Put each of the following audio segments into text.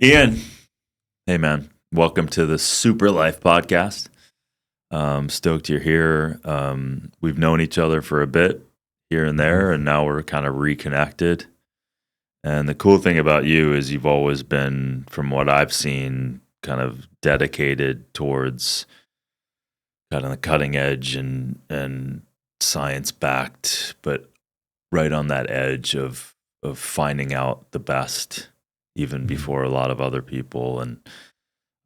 Ian, hey man, welcome to the Super Life podcast. Stoked you're here. We've known each other for a bit here and there, and now we're kind of reconnected. And the cool thing about you is you've always been, from what I've seen, kind of dedicated towards kind of the cutting edge and science backed, but right on that edge of finding out the best even before a lot of other people. And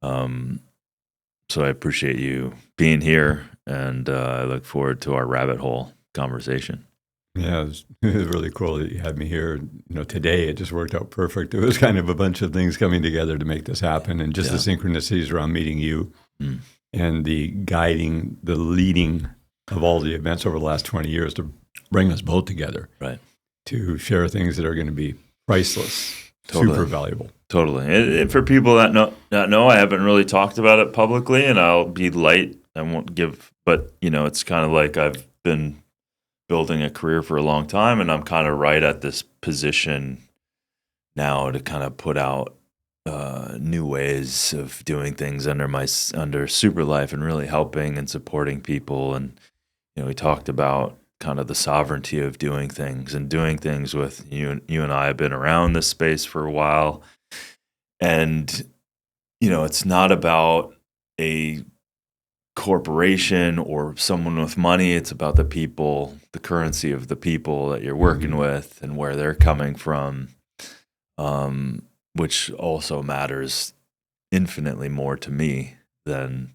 so I appreciate you being here, and I look forward to our rabbit hole conversation. Yeah, it was really cool that you had me here. Today it just worked out perfect. It was kind of a bunch of things coming together to make this happen, and just the synchronicities around meeting you and the guiding, the leading of all the events over the last 20 years to bring us both together, right? To share things that are going to be priceless, super valuable. Totally. And for people that know, I haven't really talked about it publicly, and I'll be light. I won't give, but it's kind of like I've been building a career for a long time, and I'm kind of right at this position now to kind of put out new ways of doing things under Super Life and really helping and supporting people. And we talked about kind of the sovereignty of doing things with you. You and I have been around this space for a while, and it's not about a corporation or someone with money. It's about the people, the currency of the people that you're working with and where they're coming from, which also matters infinitely more to me than.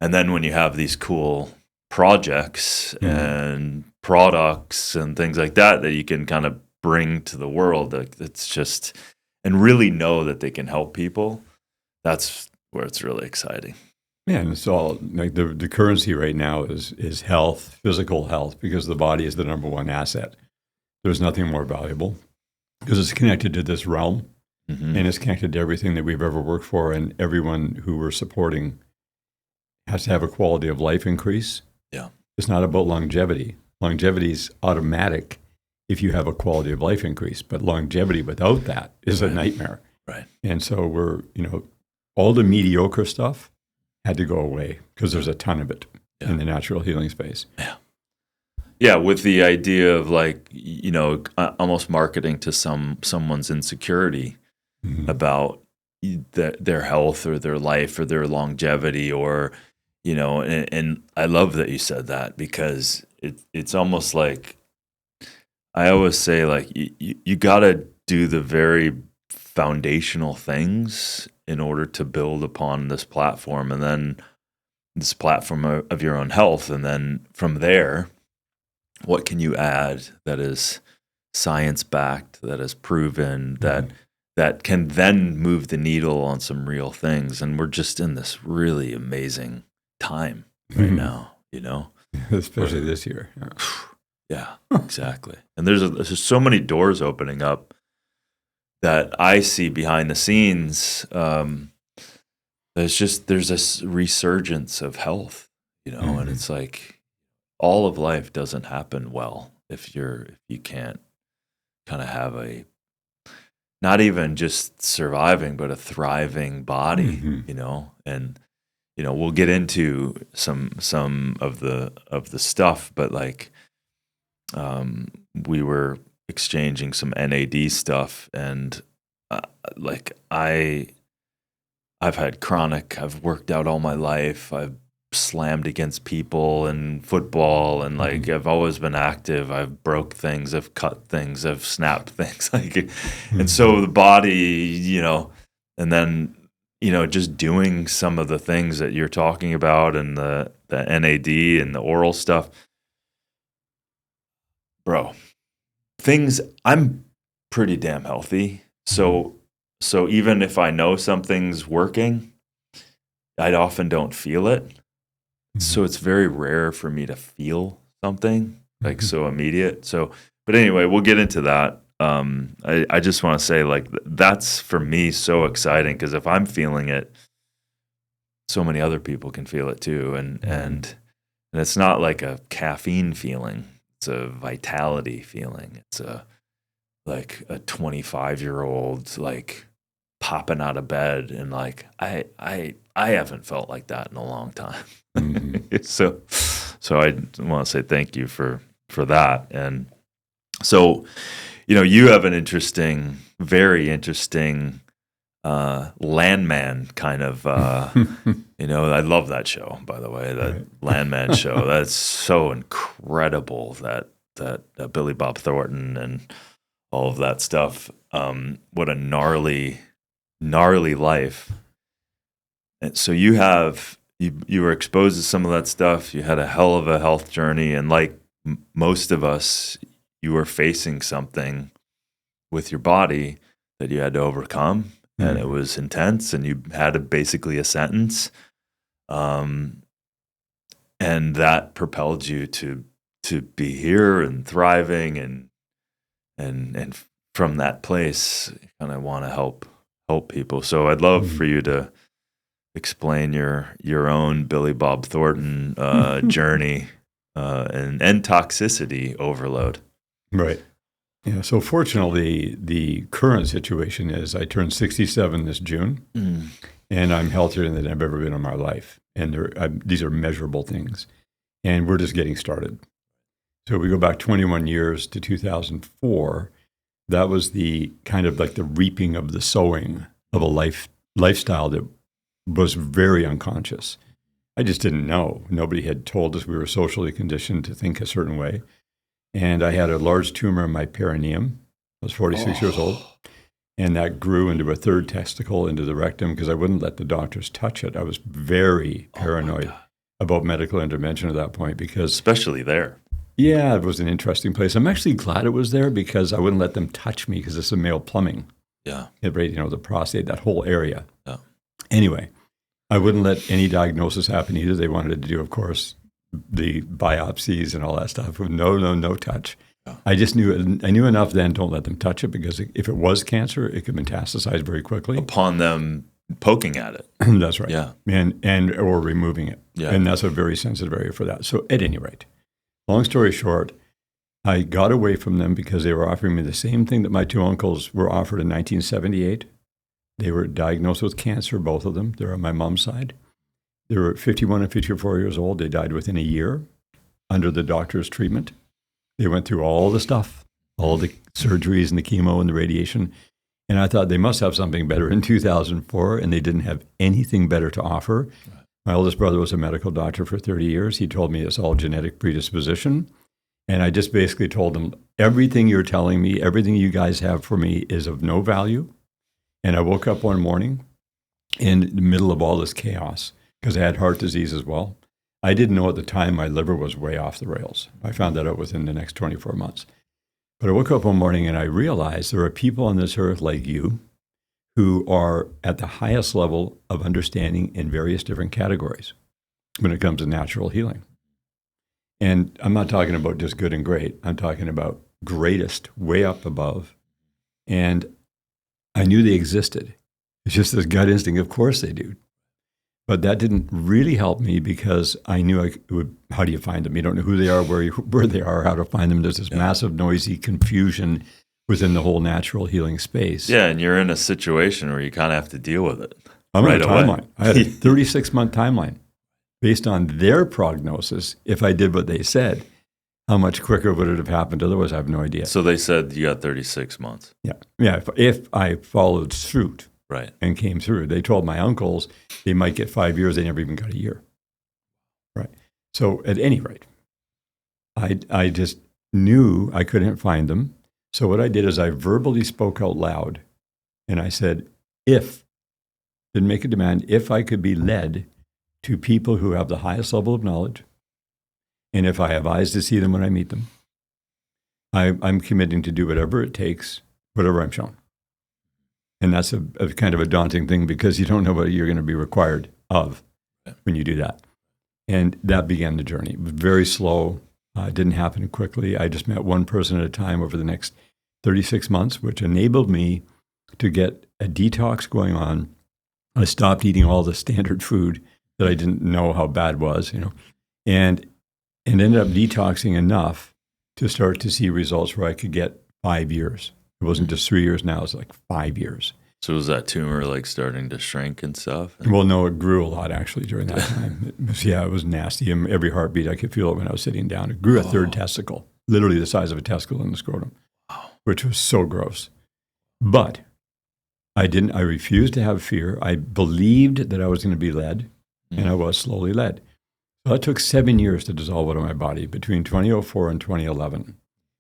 And then when you have these cool projects and products and things like that you can kind of bring to the world, it's just, and really know that they can help people, that's where it's really exciting. Man, it's all like the currency right now is health, physical health, because the body is the number one asset. There's nothing more valuable because it's connected to this realm, and it's connected to everything that we've ever worked for, and everyone who we're supporting has to have a quality of life increase. Yeah. It's not about longevity. Longevity is automatic if you have a quality of life increase, but longevity without that is a nightmare. Right. And so we're, all the mediocre stuff had to go away because there's a ton of it in the natural healing space. Yeah. Yeah, with the idea of almost marketing to someone's insecurity about their health or their life or their longevity, or and I love that you said that, because it's almost like, I always say, like, you got to do the very foundational things in order to build upon this platform, and then this platform of your own health. And then from there, what can you add that is science-backed, that is proven, that can then move the needle on some real things. And we're just in this really amazing time right now, Especially this year. Yeah, exactly. And there's so many doors opening up that I see behind the scenes. There's this resurgence of health, and it's like all of life doesn't happen well if you can't kind of have a, not even just surviving, but a thriving body, and we'll get into some of the stuff, but like we were exchanging some NAD stuff, and I've had chronic, I've worked out all my life, I've slammed against people in football, and I've always been active. I've broke things, I've cut things, I've snapped things, and so the body, and then just doing some of the things that you're talking about, and the NAD and the oral stuff, bro. I'm pretty damn healthy, so even if I know something's working, I often don't feel it. So it's very rare for me to feel something so immediate. So, but anyway, we'll get into that. I just want to say, that's for me so exciting, because if I'm feeling it, so many other people can feel it too. And it's not like a caffeine feeling. It's a vitality feeling. It's a 25-year-old, popping out of bed, and like I haven't felt like that in a long time. So I want to say thank you for that. And so, you have an interesting, very interesting landman kind of, I love that show, by the way, that Landman show. That's so incredible that Billy Bob Thornton and all of that stuff. What a gnarly life. And so you were exposed to some of that stuff. You had a hell of a health journey, and like most of us, you were facing something with your body that you had to overcome, and it was intense, and you had basically a sentence, and that propelled you to be here and thriving, and from that place, kind of want to help people. So I'd love for you to explain your own Billy Bob Thornton journey and toxicity overload. Right. Yeah. So fortunately, the current situation is I turned 67 this June, and I'm healthier than I've ever been in my life. And these are measurable things, and we're just getting started. So we go back 21 years to 2004. That was the kind of like the reaping of the sowing of a lifestyle that was very unconscious. I just didn't know. Nobody had told us. We were socially conditioned to think a certain way. And I had a large tumor in my perineum. I was 46 years old. And that grew into a third testicle into the rectum because I wouldn't let the doctors touch it. I was very paranoid about medical intervention at that point because... Especially there. Yeah, it was an interesting place. I'm actually glad it was there because I wouldn't let them touch me because it's a male plumbing. Yeah. The prostate, that whole area. Yeah. Anyway, I wouldn't let any diagnosis happen either. They wanted to do, of course, the biopsies and all that stuff. No touch. Yeah. I knew enough then, don't let them touch it because if it was cancer, it could metastasize very quickly. Upon them poking at it. That's right. Yeah. Or removing it. Yeah. And that's a very sensitive area for that. So at any rate, long story short, I got away from them because they were offering me the same thing that my two uncles were offered in 1978. They were diagnosed with cancer, both of them. They're on my mom's side. They were 51 and 54 years old. They died within a year under the doctor's treatment. They went through all the stuff, all the surgeries and the chemo and the radiation. And I thought they must have something better in 2004, and they didn't have anything better to offer. My oldest brother was a medical doctor for 30 years. He told me it's all genetic predisposition. And I just basically told them, everything you're telling me, everything you guys have for me is of no value. And I woke up one morning in the middle of all this chaos because I had heart disease as well. I didn't know at the time my liver was way off the rails. I found that out within the next 24 months. But I woke up one morning and I realized there are people on this earth like you who are at the highest level of understanding in various different categories when it comes to natural healing. And I'm not talking about just good and great. I'm talking about greatest, way up above. And I knew they existed. It's just this gut instinct. Of course they do. But that didn't really help me because I knew how do you find them? You don't know who they are, where they are, how to find them. There's this massive, noisy confusion within the whole natural healing space. Yeah, and you're in a situation where you kind of have to deal with it. I'm on a timeline. I had a 36-month timeline. Based on their prognosis, if I did what they said, how much quicker would it have happened? Otherwise, I have no idea. So they said you got 36 months. Yeah. If I followed suit right, and came through, they told my uncles they might get 5 years. They never even got a year. Right. So at any rate, I just knew I couldn't find them. So what I did is I verbally spoke out loud, and I said, didn't make a demand, if I could be led to people who have the highest level of knowledge, and if I have eyes to see them when I meet them, I'm committing to do whatever it takes, whatever I'm shown. And that's a kind of a daunting thing because you don't know what you're going to be required of when you do that. And that began the journey. It was very slow. It didn't happen quickly. I just met one person at a time over the next 36 months, which enabled me to get a detox going on. I stopped eating all the standard food that I didn't know how bad was, and ended up detoxing enough to start to see results where I could get 5 years. It wasn't just 3 years now, it's like 5 years. So was that tumor like starting to shrink and stuff? Well, no, it grew a lot actually during that time. It was nasty. And every heartbeat, I could feel it when I was sitting down. It grew a third testicle, literally the size of a testicle in the scrotum, which was so gross. But I refused to have fear. I believed that I was going to be led, and I was slowly led. So it took 7 years to dissolve out of my body between 2004 and 2011.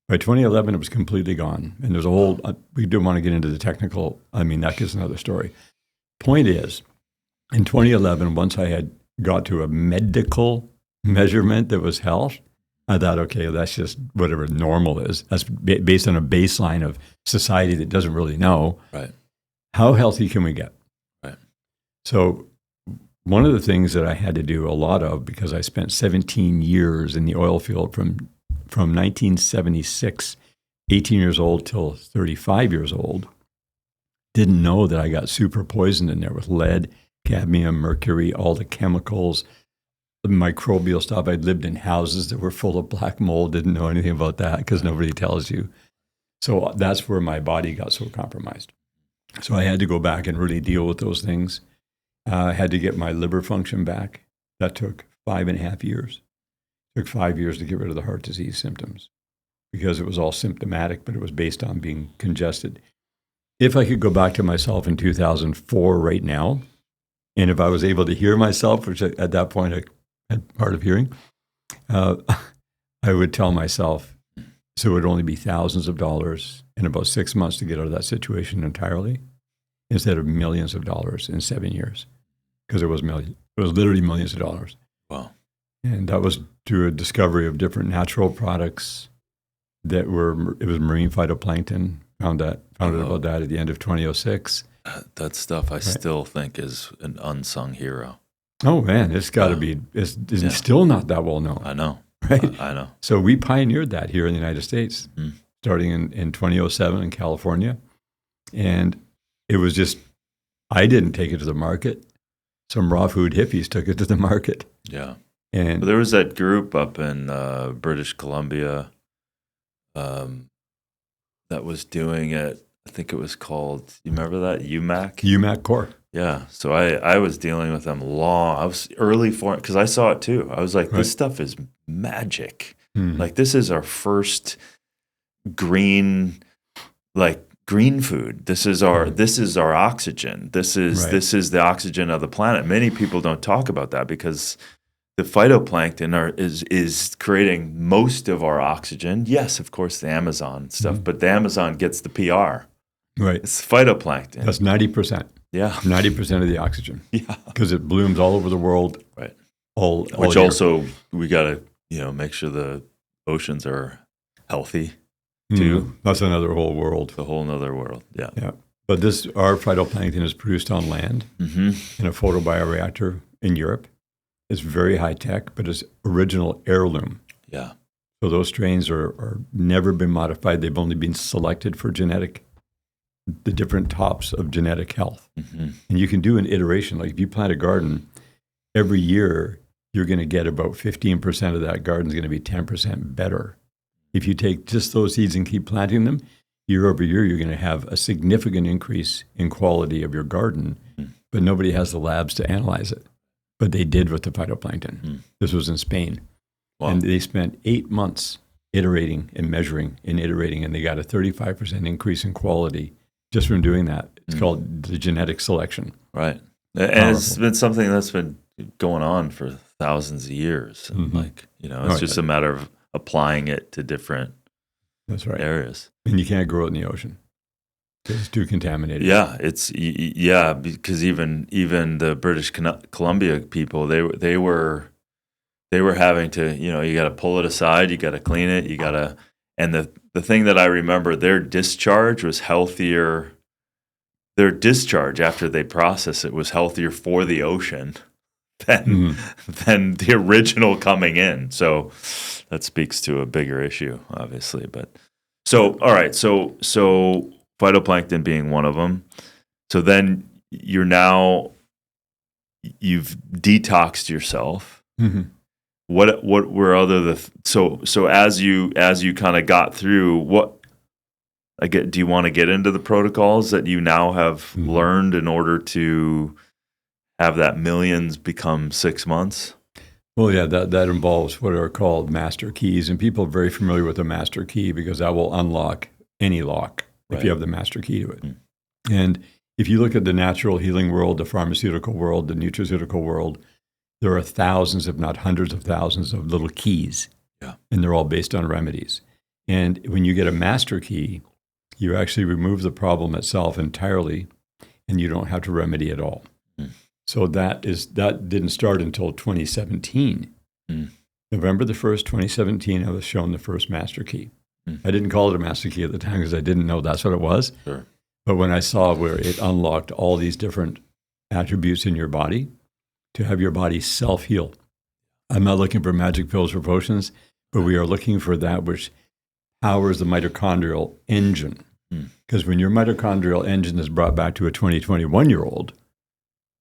By 2011, it was completely gone. And there's a whole, we don't want to get into the technical, that gets another story. Point is, in 2011, once I had got to a medical measurement that was health, I thought, okay, that's just whatever normal is. That's based on a baseline of society that doesn't really know. Right. How healthy can we get? Right. So one of the things that I had to do a lot of, because I spent 17 years in the oil field from 1976, 18 years old till 35 years old, didn't know that I got super poisoned in there with lead, cadmium, mercury, all the chemicals, the microbial stuff. I'd lived in houses that were full of black mold, didn't know anything about that because nobody tells you. So that's where my body got so compromised. So I had to go back and really deal with those things. I had to get my liver function back. That took 5.5 years. It took 5 years to get rid of the heart disease symptoms because it was all symptomatic, but it was based on being congested. If I could go back to myself in 2004 right now, and if I was able to hear myself, which at that point I had part of hearing, I would tell myself, so it would only be thousands of dollars in about 6 months to get out of that situation entirely, instead of millions of dollars in 7 years, because it was literally millions of dollars. Wow. And that was through a discovery of different natural products it was marine phytoplankton. Found out about that at the end of 2006. That stuff I still think is an unsung hero. Oh man, it's got to be, it's still not that well known. I know. Right? I know. So we pioneered that here in the United States, starting in 2007 in California. And it was just, I didn't take it to the market. Some raw food hippies took it to the market. Yeah. And there was that group up in British Columbia that was doing it. I think it was called, you remember that? UMAC? UMAC Core. Yeah. So I was dealing with them long. I was early for it because I saw it too. I was like, this stuff is magic. Like this is our first green food. This is our oxygen. This is the oxygen of the planet. Many people don't talk about that because the phytoplankton is creating most of our oxygen. Yes, of course, the Amazon stuff, but the Amazon gets the PR. Right. It's phytoplankton. That's 90%. Yeah. 90% of the oxygen. Yeah. Because it blooms all over the world. Right. Which also, we got to, make sure the oceans are healthy too. That's another whole world. The whole nother world. Yeah. Yeah. But our phytoplankton is produced on land in a photobioreactor in Europe. It's very high tech, but it's original heirloom. Yeah. So those strains are never been modified. They've only been selected for the different tops of genetic health. And you can do an iteration. Like if you plant a garden, every year you're going to get about 15% of that garden is going to be 10% better. If you take just those seeds and keep planting them, year over year, you're going to have a significant increase in quality of your garden, but nobody has the labs to analyze it. But they did with the phytoplankton. This was in Spain. Wow. And they spent 8 months iterating and measuring and iterating, and they got a 35% increase in quality just from doing that. It's called the genetic selection. Right. And it's been something that's been going on for thousands of years. And it's just a matter of applying it to different areas. And you can't grow it in the ocean. It's too contaminated. Yeah, because even the British Columbia people, they were having to, you got to pull it aside, you got to clean it, and the thing that I remember, their discharge was healthier. Their discharge after they process it was healthier for the ocean than the original coming in. So that speaks to a bigger issue, obviously. But so all right, so phytoplankton being one of them. So then you've detoxed yourself. What were other so as you kind of got through, Do you want to get into the protocols that you now have learned in order to have that millions become 6 months? Well, yeah, that involves what are called master keys, and people are very familiar with the master key because that will unlock any lock if you have the master key to it. And if you look at the natural healing world, the pharmaceutical world, the nutraceutical world, there are thousands, if not hundreds of thousands of little keys, and they're all based on remedies. And when you get a master key, you actually remove the problem itself entirely, and you don't have to remedy at all. So that didn't start until 2017. November the 1st, 2017, I was shown the first master key. I didn't call it a master key at the time because I didn't know that's what it was. Sure. But when I saw where it unlocked all these different attributes in your body to have your body self-heal. I'm not looking for magic pills or potions, but we are looking for that which powers the mitochondrial engine. Because when your mitochondrial engine is brought back to a 21-year-old,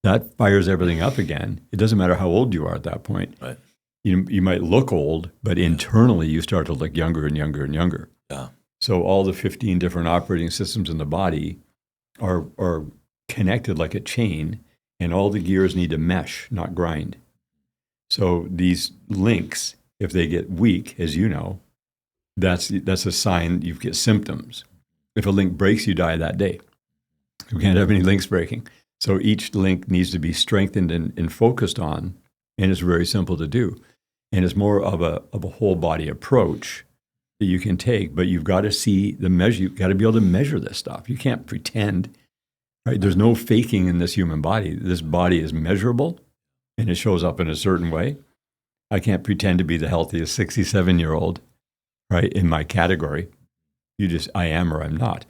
that fires everything up again. It doesn't matter how old you are at that point. Right. You might look old, but internally you start to look younger and younger and younger. Yeah. So all the 15 different operating systems in the body are connected like a chain, and all the gears need to mesh, not grind. So these links, if they get weak, as you know, that's a sign you get symptoms. If a link breaks, you die that day. You can't have any links breaking. So each link needs to be strengthened and focused on, and it's very simple to do. And it's more of a whole body approach that you can take, but you've got to see the measure. You've got to be able to measure this stuff. You can't pretend, right? There's no faking in this human body. This body is measurable, and it shows up in a certain way. I can't pretend to be the healthiest 67-year-old, right, in my category. I am or I'm not.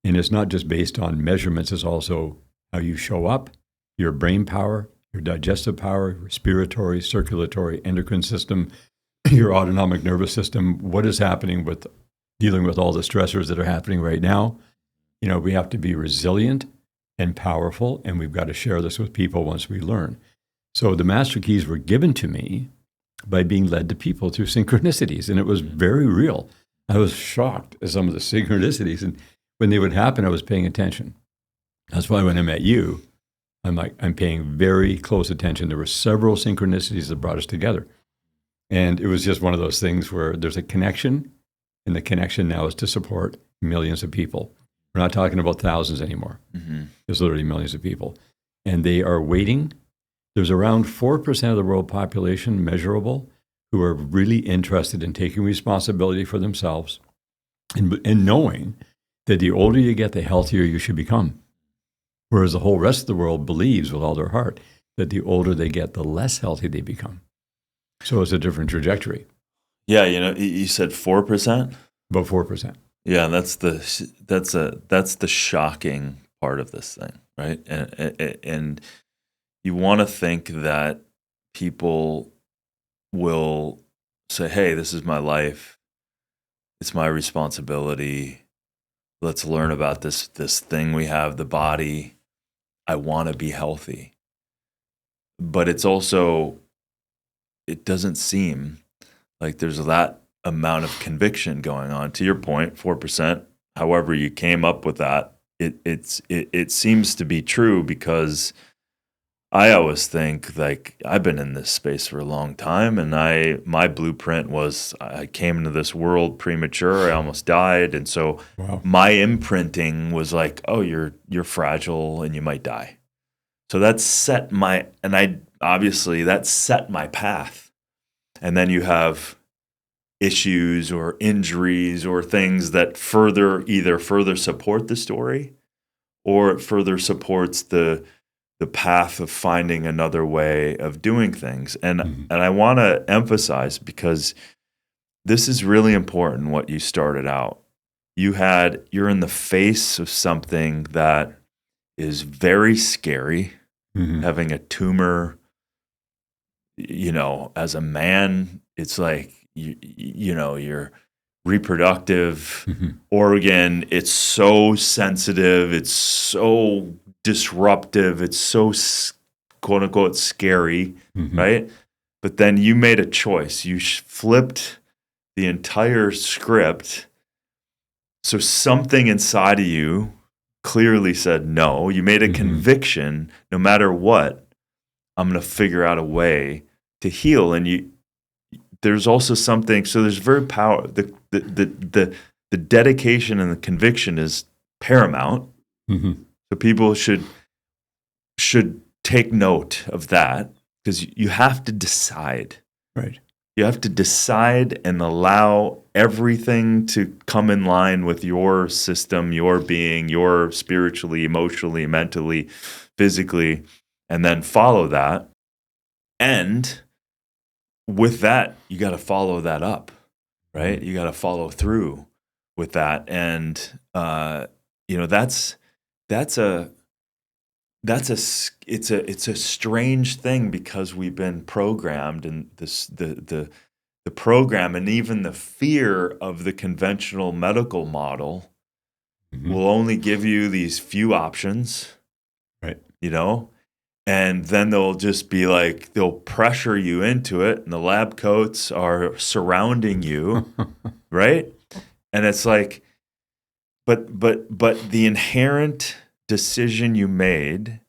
And it's not just based on measurements. It's also how you show up, your brain power, your digestive power, respiratory, circulatory, endocrine system, your autonomic nervous system. What is happening with dealing with all the stressors that are happening right now? We have to be resilient and powerful, and we've got to share this with people once we learn. So the master keys were given to me by being led to people through synchronicities, and it was very real. I was shocked at some of the synchronicities, and when they would happen, I was paying attention. That's why when I met you, I'm paying very close attention. There were several synchronicities that brought us together. And it was just one of those things where there's a connection, and the connection now is to support millions of people. We're not talking about thousands anymore. There's literally millions of people. And they are waiting. There's around 4% of the world population, measurable, who are really interested in taking responsibility for themselves and knowing that the older you get, the healthier you should become. Whereas the whole rest of the world believes with all their heart that the older they get, the less healthy they become. So it's a different trajectory. Yeah, you said 4%? About 4%. Yeah, that's the shocking part of this thing, right? And you want to think that people will say, "Hey, this is my life. It's my responsibility. Let's learn about this thing we have, the body. I want to be healthy." But it doesn't seem like there's that amount of conviction going on. To your point, 4%, however you came up with that, it seems to be true, because I always think, like, I've been in this space for a long time, and my blueprint was I came into this world premature. I almost died, and so my imprinting was like, oh, you're fragile and you might die. So that set my path. And then you have issues or injuries or things that either further support the story, or it further supports the path of finding another way of doing things. And I want to emphasize, because this is really important, what you started out. You're in the face of something that is very scary, having a tumor. As a man, it's like, your reproductive organ, it's so sensitive, it's so disruptive, it's so quote unquote scary, right? But then you made a choice. You flipped the entire script So something inside of you clearly said no. You made a conviction, no matter what, I'm going to figure out a way to heal. And there's also something, so there's very power, the dedication and the conviction is paramount. So people should take note of that, because you have to decide. Right. You have to decide and allow everything to come in line with your system, your being, your spiritually, emotionally, mentally, physically, and then follow that. And with that, you got to follow that up, right? You got to follow through with that. And, it's a strange thing, because we've been programmed, and the program and even the fear of the conventional medical model will only give you these few options, right? And then they'll just be like, they'll pressure you into it, and the lab coats are surrounding you, right? And it's like, but the inherent decision you made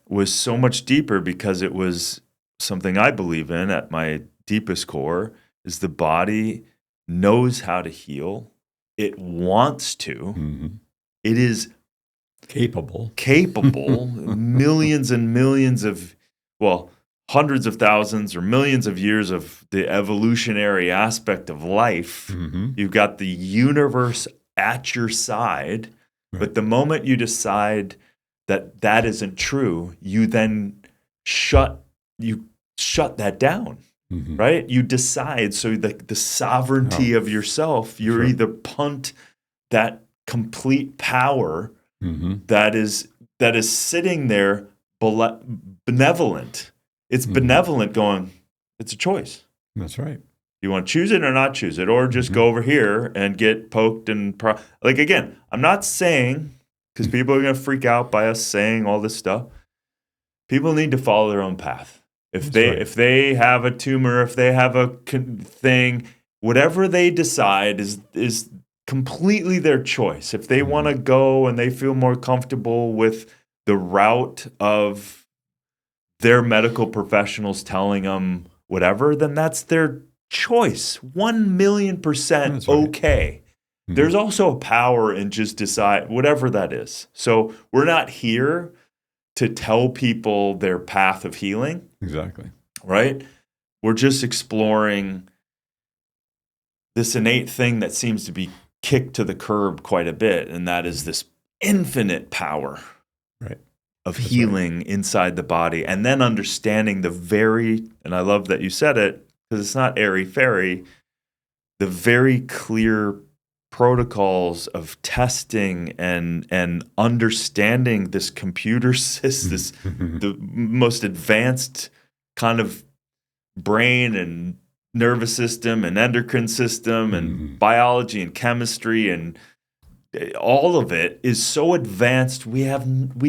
was so much deeper, because it was something I believe in at my deepest core, is the body knows how to heal. It wants to. It is capable, millions and millions of, hundreds of thousands or millions of years of the evolutionary aspect of life. You've got the universe at your side. Right. But the moment you decide that isn't true, you then shut that down. Right? You decide. So the sovereignty of yourself, you're either punt that complete power that is sitting there benevolent. It's benevolent, going, it's a choice. That's right. You want to choose it or not choose it, or just go over here and get poked and again, I'm not saying, because people are going to freak out by us saying all this stuff. People need to follow their own path. If they have a tumor, if they have a thing, whatever they decide is completely their choice. If they want to go and they feel more comfortable with the route of their medical professionals telling them whatever, then that's their choice. 1,000,000% okay. There's also a power in just decide whatever that is. So we're not here to tell people their path of healing. Exactly. Right? We're just exploring this innate thing that seems to be kicked to the curb quite a bit, and that is this infinite power of healing inside the body, and then understanding and I love that you said it, because it's not airy-fairy, the very clear protocols of testing and understanding this computer system, the most advanced kind of brain and nervous system and endocrine system and biology and chemistry, and all of it is so advanced, we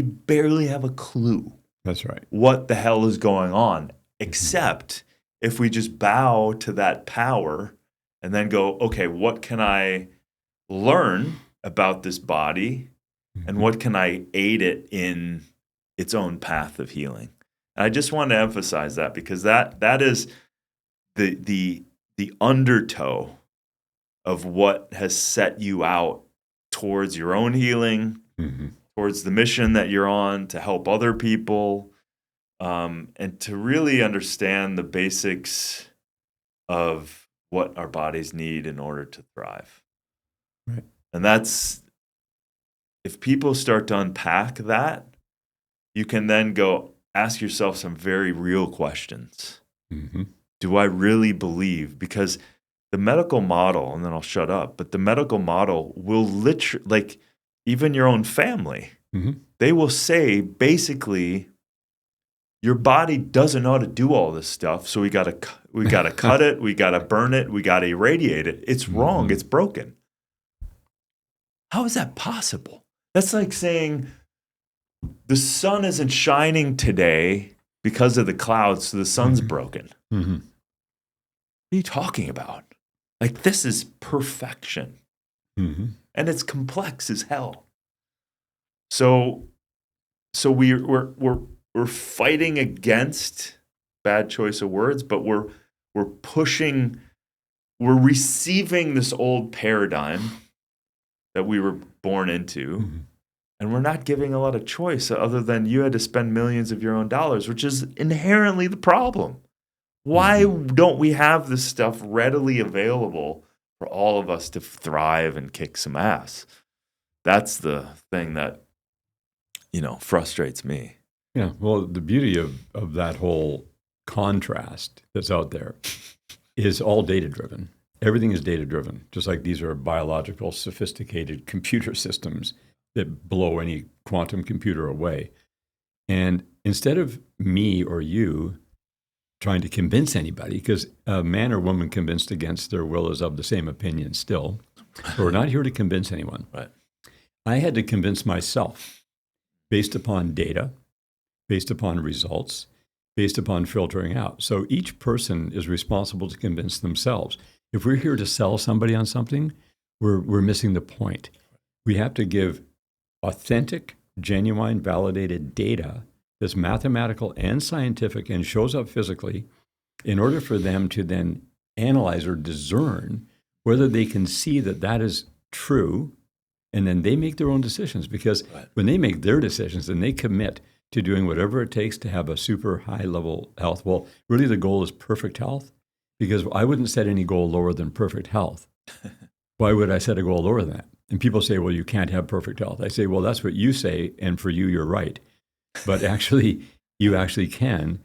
barely have a clue. That's right. What the hell is going on, except if we just bow to that power and then go, okay, what can I learn about this body, and what can I aid it in its own path of healing? And I just want to emphasize that, because that is the undertow of what has set you out towards your own healing, towards the mission that you're on to help other people, and to really understand the basics of what our bodies need in order to thrive. Right. And that's, if people start to unpack that, you can then go ask yourself some very real questions. Do I really believe? Because the medical model, and then I'll shut up, but the medical model will literally, even your own family, they will say, basically, your body doesn't know how to do all this stuff, so we got to cut it, we got to burn it, we got to irradiate it. It's wrong. It's broken. How is that possible? That's like saying the sun isn't shining today because of the clouds, so the sun's broken. What are you talking about? Like, this is perfection. and it's complex as hell. So we're fighting against bad choice of words, but we're receiving this old paradigm that we were born into, Mm-hmm. and we're not giving a lot of choice other than you had to spend millions of your own dollars, which is inherently the problem. Why don't we have this stuff readily available for all of us to thrive and kick some ass? That's the thing that, frustrates me. Yeah. Well, the beauty of that whole contrast that's out there is all data driven. Everything is data driven, just like these are biological, sophisticated computer systems that blow any quantum computer away. And instead of me or you trying to convince anybody, because a man or woman convinced against their will is of the same opinion still, so we're not here to convince anyone. Right. I had to convince myself based upon data, based upon results, based upon filtering out. So each person is responsible to convince themselves. If we're here to sell somebody on something, we're missing the point. We have to give authentic, genuine, validated data that's mathematical and scientific and shows up physically in order for them to then analyze or discern whether they can see that that is true, and then they make their own decisions. Because when they make their decisions, then they commit to doing whatever it takes to have a super high level health. Well, really the goal is perfect health, because I wouldn't set any goal lower than perfect health. Why would I set a goal lower than that? And people say, well, you can't have perfect health. I say, well, that's what you say, and for you, you're right. But actually, you actually can.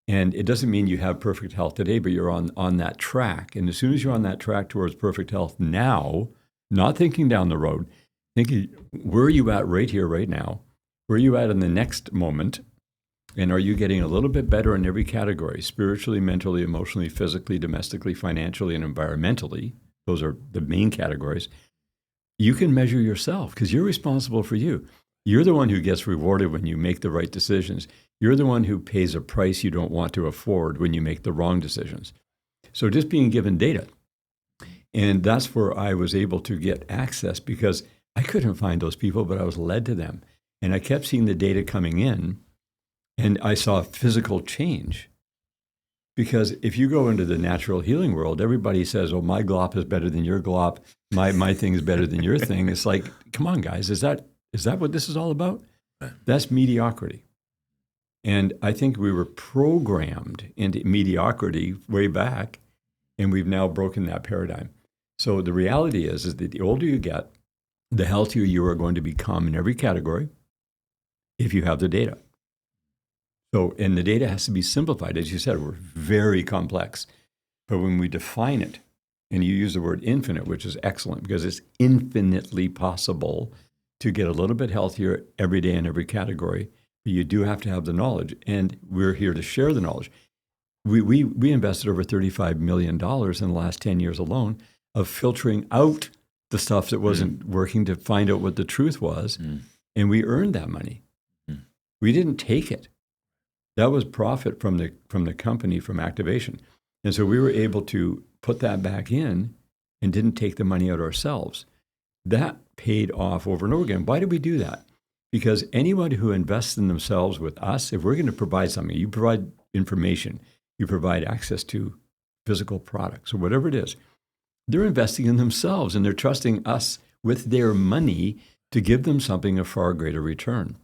And it doesn't mean you have perfect health today, but you're on that track. And as soon as you're on that track towards perfect health now, not thinking down the road, thinking, where are you at right here, right now? Where are you at in the next moment? And are you getting a little bit better in every category, spiritually, mentally, emotionally, physically, domestically, financially, and environmentally? Those are the main categories. You can measure yourself because you're responsible for you. You're the one who gets rewarded when you make the right decisions. You're the one who pays a price you don't want to afford when you make the wrong decisions. So just being given data. And that's where I was able to get access, because I couldn't find those people, but I was led to them. And I kept seeing the data coming in, and I saw physical change. Because if you go into the natural healing world, everybody says, oh, my glop is better than your glop. My thing is better than your thing. It's like, come on, guys, is that what this is all about? That's mediocrity. And I think we were programmed into mediocrity way back, and we've now broken that paradigm. So the reality is that the older you get, the healthier you are going to become in every category if you have the data. So, and the data has to be simplified. As you said, we're very complex. But when we define it, and you use the word infinite, which is excellent because it's infinitely possible to get a little bit healthier every day in every category, but you do have to have the knowledge. And we're here to share the knowledge. We invested over $35 million in the last 10 years alone of filtering out the stuff that wasn't working to find out what the truth was. And we earned that money. We didn't take it. That was profit from the company, from activation. And so we were able to put that back in and didn't take the money out ourselves. That paid off over and over again. Why did we do that? Because anyone who invests in themselves with us, if we're going to provide something, you provide information, you provide access to physical products or whatever it is, they're investing in themselves and they're trusting us with their money to give them something of far greater return.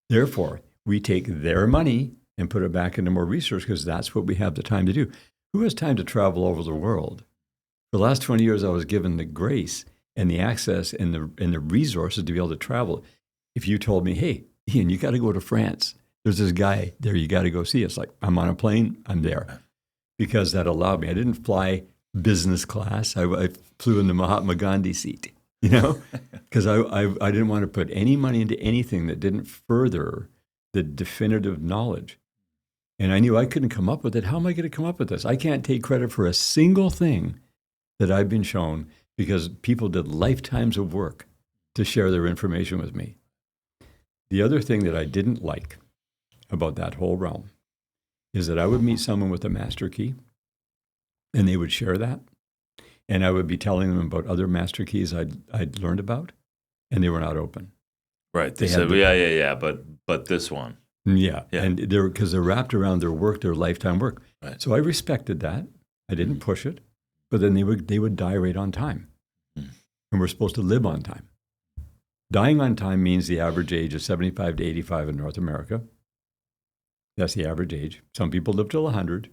Therefore, we take their money and put it back into more research because that's what we have the time to do. Who has time to travel over the world? For the last 20 years, I was given the grace and the access and the resources to be able to travel. If you told me, hey, Ian, you got to go to France. There's this guy there you got to go see. It's like, I'm on a plane, I'm there. Because that allowed me. I didn't fly business class. I flew in the Mahatma Gandhi seat, because I didn't want to put any money into anything that didn't further the definitive knowledge. And I knew I couldn't come up with it. How am I going to come up with this? I can't take credit for a single thing that I've been shown because people did lifetimes of work to share their information with me. The other thing that I didn't like about that whole realm is that I would meet someone with a master key and they would share that. And I would be telling them about other master keys I'd learned about, and they were not open. Right. They said, yeah, but this one. Yeah. And because they're wrapped around their work, their lifetime work. Right. So I respected that. I didn't push it, but then they would die right on time. And we're supposed to live on time. Dying on time means the average age is 75 to 85 in North America. That's the average age. Some people live till 100.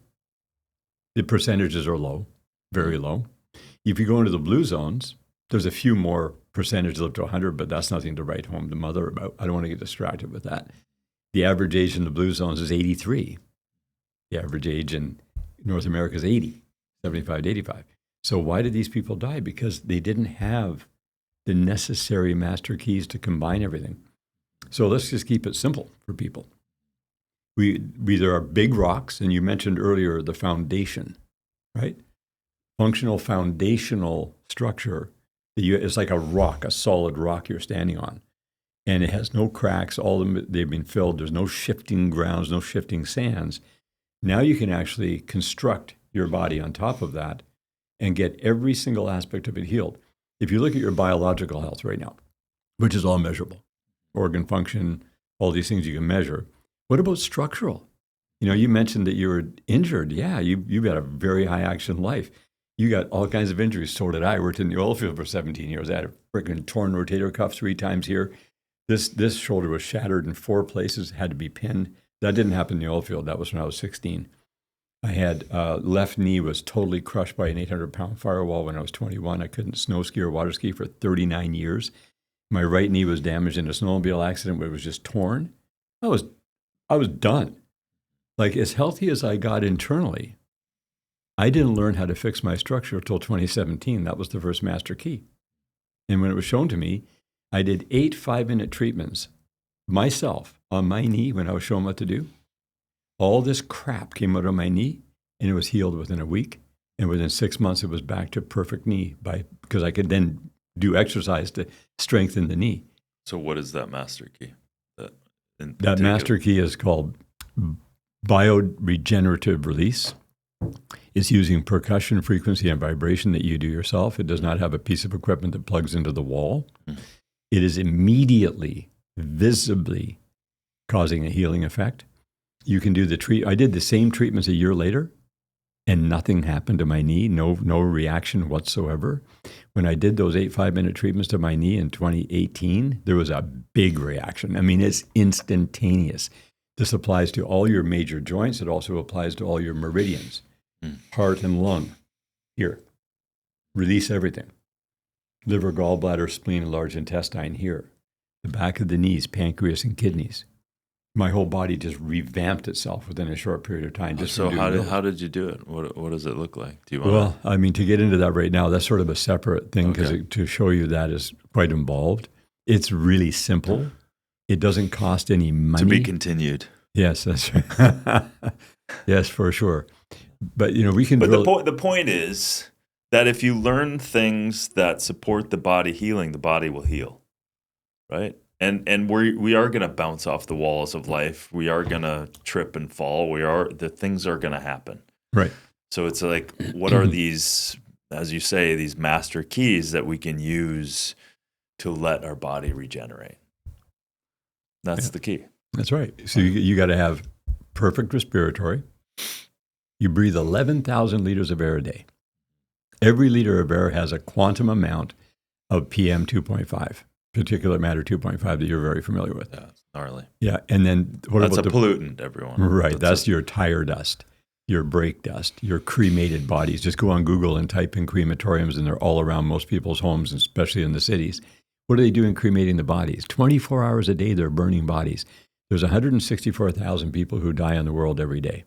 The percentages are low, very low. If you go into the blue zones, there's a few more percentage live to 100, but that's nothing to write home to mother about. I don't want to get distracted with that. The average age in the blue zones is 83. The average age in North America is 80, 75 to 85. So why did these people die? Because they didn't have the necessary master keys to combine everything. So let's just keep it simple for people. There are big rocks, and you mentioned earlier the foundation, right? Functional foundational structure. It's like a rock, a solid rock you're standing on. And it has no cracks. All of them, they've been filled. There's no shifting grounds, no shifting sands. Now you can actually construct your body on top of that and get every single aspect of it healed. If you look at your biological health right now, which is all measurable, organ function, all these things you can measure. What about structural? You mentioned that you were injured. Yeah, you've got a very high action life. You got all kinds of injuries. So did I. I worked in the oil field for 17 years. I had a freaking torn rotator cuff 3 times here. This shoulder was shattered in 4 places, had to be pinned. That didn't happen in the oil field. That was when I was 16. I had left knee was totally crushed by an 800-pound firewall when I was 21. I couldn't snow ski or water ski for 39 years. My right knee was damaged in a snowmobile accident where it was just torn. I was done. Like, as healthy as I got internally, I didn't learn how to fix my structure until 2017. That was the first master key. And when it was shown to me, I did 8 5-minute treatments myself on my knee when I was shown what to do. All this crap came out of my knee, and it was healed within a week. And within 6 months, it was back to perfect knee because I could then do exercise to strengthen the knee. So what is that master key? That master key is called bioregenerative release. It's using percussion, frequency, and vibration that you do yourself. It does not have a piece of equipment that plugs into the wall. It is immediately, visibly causing a healing effect. You can do I did the same treatments a year later, and nothing happened to my knee, no reaction whatsoever. When I did those 8 5-minute treatments to my knee in 2018, there was a big reaction. I mean, it's instantaneous. This applies to all your major joints. It also applies to all your meridians, heart and lung. Here, release everything. Liver, gallbladder, spleen, and large intestine here. The back of the knees, pancreas, and kidneys. My whole body just revamped itself within a short period of time. So how did you do it? What does it look like? Do you want? Well, I mean, to get into that right now, that's sort of a separate thing because to show you that is quite involved. It's really simple. It doesn't cost any money. To be continued. Yes, that's right. Yes, for sure. But we can. But the point is that if you learn things that support the body healing, the body will heal, right? And we are going to bounce off the walls of life. We are going to trip and fall. The things are going to happen. Right. So it's like, what are these, as you say, these master keys that we can use to let our body regenerate? That's the key. That's right. So you got to have perfect respiratory. You breathe 11,000 liters of air a day. Every liter of air has a quantum amount of PM 2.5. Particulate matter 2.5 that you're very familiar with. Yeah, it's gnarly. Yeah, and then what that's about a pollutant, everyone. Right, that's your tire dust, your brake dust, your cremated bodies. Just go on Google and type in crematoriums, and they're all around most people's homes, especially in the cities. What are they doing cremating the bodies? 24 hours a day, they're burning bodies. There's 164,000 people who die in the world every day.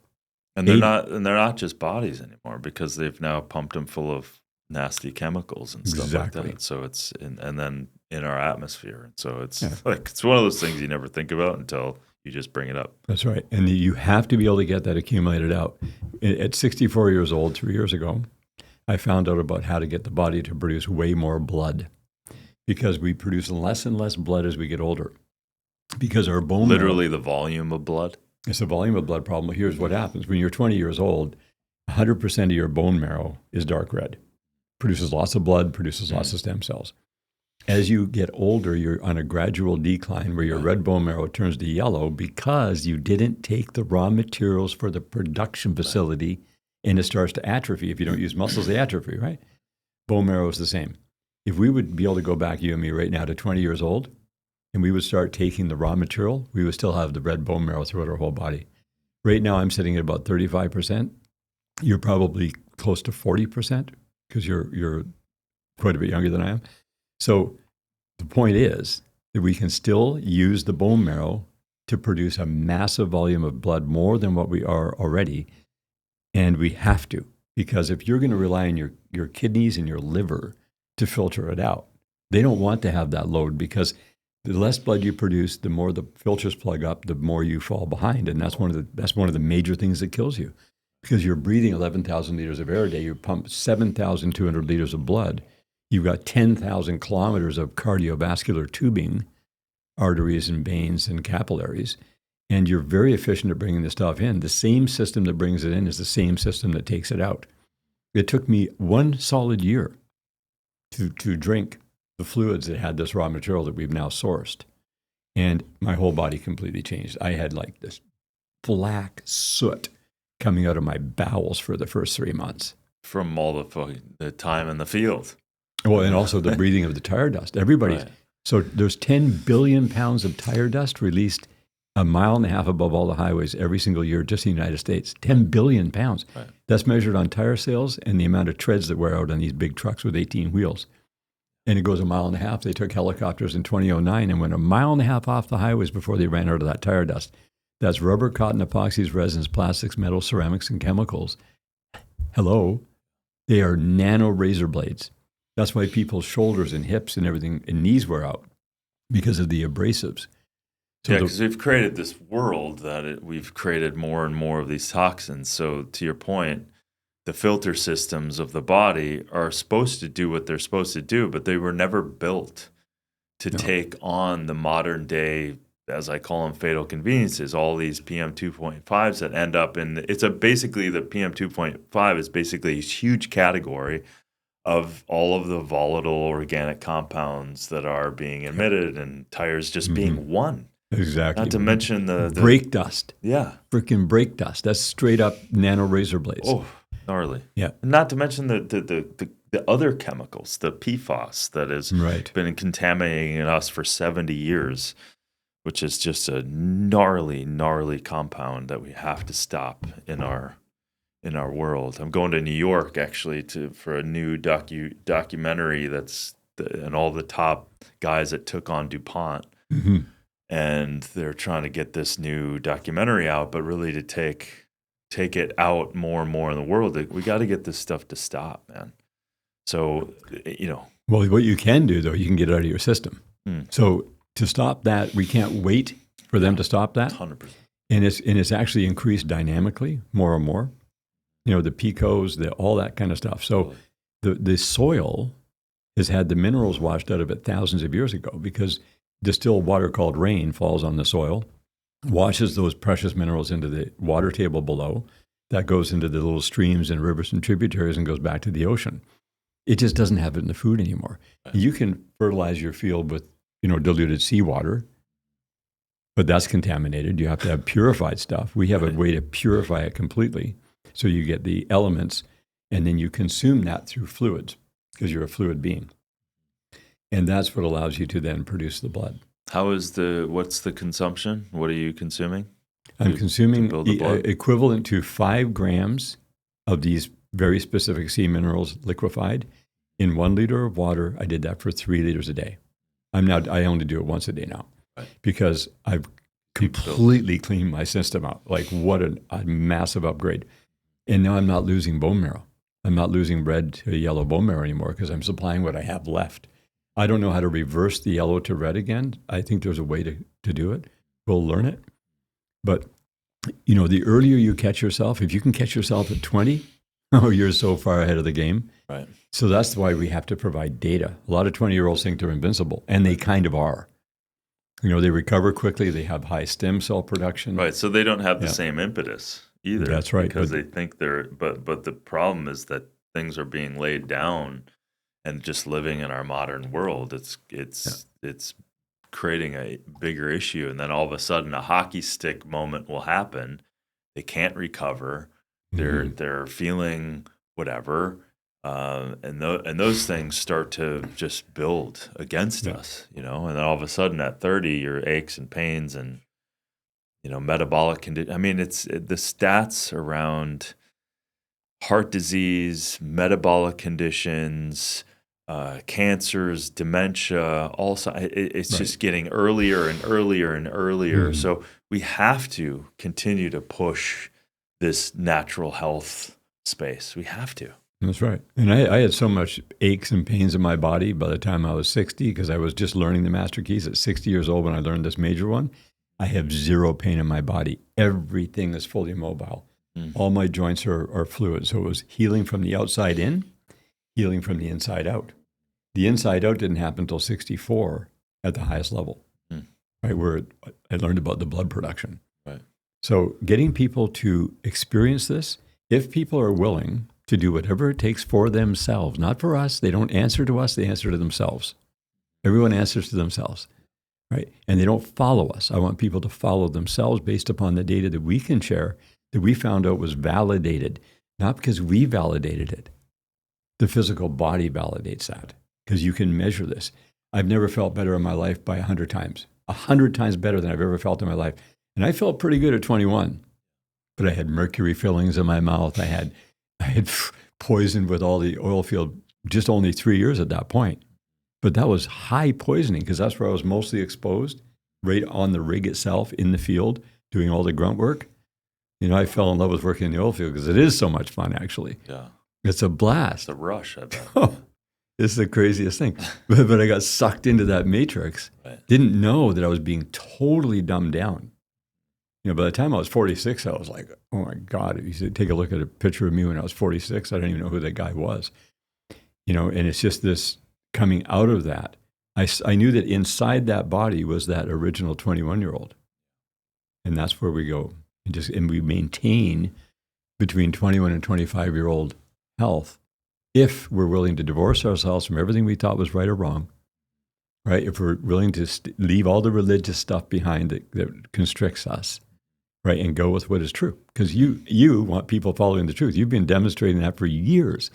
And they're not just bodies anymore because they've now pumped them full of nasty chemicals and stuff like that. So it's and then in our atmosphere. And so it's it's one of those things you never think about until you just bring it up. That's right. And you have to be able to get that accumulated out. At 64 years old, 3 years ago, I found out about how to get the body to produce way more blood because we produce less and less blood as we get older. Because our bone literally the volume of blood. It's a volume of blood problem. Here's what happens. When you're 20 years old, 100% of your bone marrow is dark red. produces lots of blood, produces lots of stem cells. As you get older, you're on a gradual decline where your red bone marrow turns to yellow because you didn't take the raw materials for the production facility, and it starts to atrophy. If you don't use muscles, they atrophy, right? Bone marrow is the same. If we would be able to go back, you and me, right now to 20 years old, and we would start taking the raw material, we would still have the red bone marrow throughout our whole body. Right now, I'm sitting at about 35%. You're probably close to 40% because you're quite a bit younger than I am. So the point is that we can still use the bone marrow to produce a massive volume of blood, more than what we are already. And we have to, because if you're going to rely on your kidneys and your liver to filter it out, they don't want to have that load, because the less blood you produce, the more the filters plug up, the more you fall behind. And that's one of the major things that kills you, because you're breathing 11,000 liters of air a day. You pump 7,200 liters of blood. You've got 10,000 kilometers of cardiovascular tubing, arteries and veins and capillaries, and you're very efficient at bringing the stuff in. The same system that brings it in is the same system that takes it out. It took me 1 solid year to drink the fluids that had this raw material that we've now sourced, and my whole body completely changed. I had like this black soot coming out of my bowels for the first 3 months. From all the time in the field. Well, and also the breathing of the tire dust. Everybody's. Right. So there's 10 billion pounds of tire dust released a mile and a half above all the highways every single year, just in the United States. 10 billion pounds. Right. That's measured on tire sales and the amount of treads that wear out on these big trucks with 18 wheels. And it goes a mile and a half. They took helicopters in 2009 and went a mile and a half off the highways before they ran out of that tire dust. That's rubber, cotton, epoxies, resins, plastics, metals, ceramics, and chemicals. Hello. They are nano razor blades. That's why people's shoulders and hips and everything and knees wear out, because of the abrasives. So because we've created this world that we've created more and more of these toxins. So to your point, the filter systems of the body are supposed to do what they're supposed to do, but they were never built to take on the modern day, as I call them, fatal conveniences, all these PM 2.5s that end up in, basically the PM 2.5 is basically a huge category of all of the volatile organic compounds that are being emitted, and tires just being one. Exactly. Not to mention the brake dust. Yeah. Freaking brake dust. That's straight up nano razor blades. Oh, gnarly. Yeah. And not to mention the other chemicals, the PFAS that has been contaminating us for 70 years, which is just a gnarly, gnarly compound that we have to stop in our world. I'm going to New York actually for a new documentary and all the top guys that took on DuPont, and they're trying to get this new documentary out, but really to take it out more and more in the world. We got to get this stuff to stop, man. So Well, what you can do though, you can get it out of your system. So to stop that, we can't wait for them to stop that. 100%. And it's actually increased dynamically more and more. The picos, all that kind of stuff. So the soil has had the minerals washed out of it thousands of years ago, because distilled water called rain falls on the soil, washes those precious minerals into the water table below. That goes into the little streams and rivers and tributaries and goes back to the ocean. It just doesn't have it in the food anymore. Right. You can fertilize your field with diluted seawater, but that's contaminated. You have to have purified stuff. We have a way to purify it completely. So you get the elements, and then you consume that through fluids, because you're a fluid being. And that's what allows you to then produce the blood. What's the consumption? What are you consuming? I'm consuming equivalent to 5 grams of these very specific sea minerals liquefied in 1 liter of water. I did that for 3 liters a day. I only do it once a day now, because I've completely cleaned my system out. Like, what a massive upgrade. And now I'm not losing bone marrow. I'm not losing red to yellow bone marrow anymore, because I'm supplying what I have left. I don't know how to reverse the yellow to red again. I think there's a way to do it. We'll learn it. But, the earlier you catch yourself, if you can catch yourself at 20, you're so far ahead of the game. Right. So that's why we have to provide data. A lot of 20-year-olds think they're invincible, and they kind of are. They recover quickly. They have high stem cell production. Right. So they don't have the same impetus either. That's right. Because they think but the problem is that things are being laid down, and just living in our modern world, it's creating a bigger issue. And then all of a sudden, a hockey stick moment will happen. They can't recover. They're feeling whatever, and those things start to just build against us, And then all of a sudden, at 30, your aches and pains and metabolic condition. I mean, it's the stats around heart disease, metabolic conditions, cancers, dementia, it's just getting earlier and earlier and earlier. So we have to continue to push this natural health space. We have to. That's right. And I had so much aches and pains in my body by the time I was 60, because I was just learning the master keys at 60 years old when I learned this major one. I have zero pain in my body. Everything is fully mobile. All my joints are fluid. So it was healing from the outside in, healing from the inside out. The inside out didn't happen until 64 at the highest level, right, where I learned about the blood production. Right. So getting people to experience this, if people are willing to do whatever it takes for themselves, not for us. They don't answer to us, they answer to themselves. Everyone answers to themselves, right? And they don't follow us. I want people to follow themselves based upon the data that we can share, that we found out was validated, not because we validated it. The physical body validates that, because you can measure this. I've never felt better in my life by 100 times, 100 times better than I've ever felt in my life. And I felt pretty good at 21, but I had mercury fillings in my mouth. I had poisoned with all the oil field, just only 3 years at that point. But that was high poisoning, because that's where I was mostly exposed, right on the rig itself in the field, doing all the grunt work. I fell in love with working in the oil field because it is so much fun, actually. Yeah. It's a blast. It's a rush, I bet. It's the craziest thing. But I got sucked into that matrix. Right. Didn't know that I was being totally dumbed down. By the time I was 46, I was like, oh my God, if you should take a look at a picture of me when I was 46, I don't even know who that guy was. And it's just this coming out of that. I knew that inside that body was that original 21-year-old. And that's where we go. And we maintain between 21 and 25-year-old health if we're willing to divorce ourselves from everything we thought was right or wrong, right? If we're willing to leave all the religious stuff behind that constricts us, right, and go with what is true. Because you want people following the truth. You've been demonstrating that for years.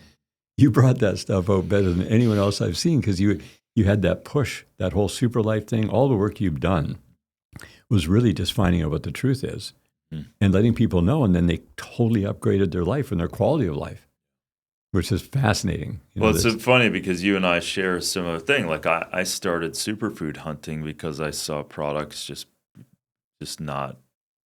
You brought that stuff out better than anyone else I've seen, because you had that push, that whole super life thing. All the work you've done was really just finding out what the truth is and letting people know. And then they totally upgraded their life and their quality of life, which is fascinating. Well, it's funny because you and I share a similar thing. Like I started superfood hunting because I saw products just not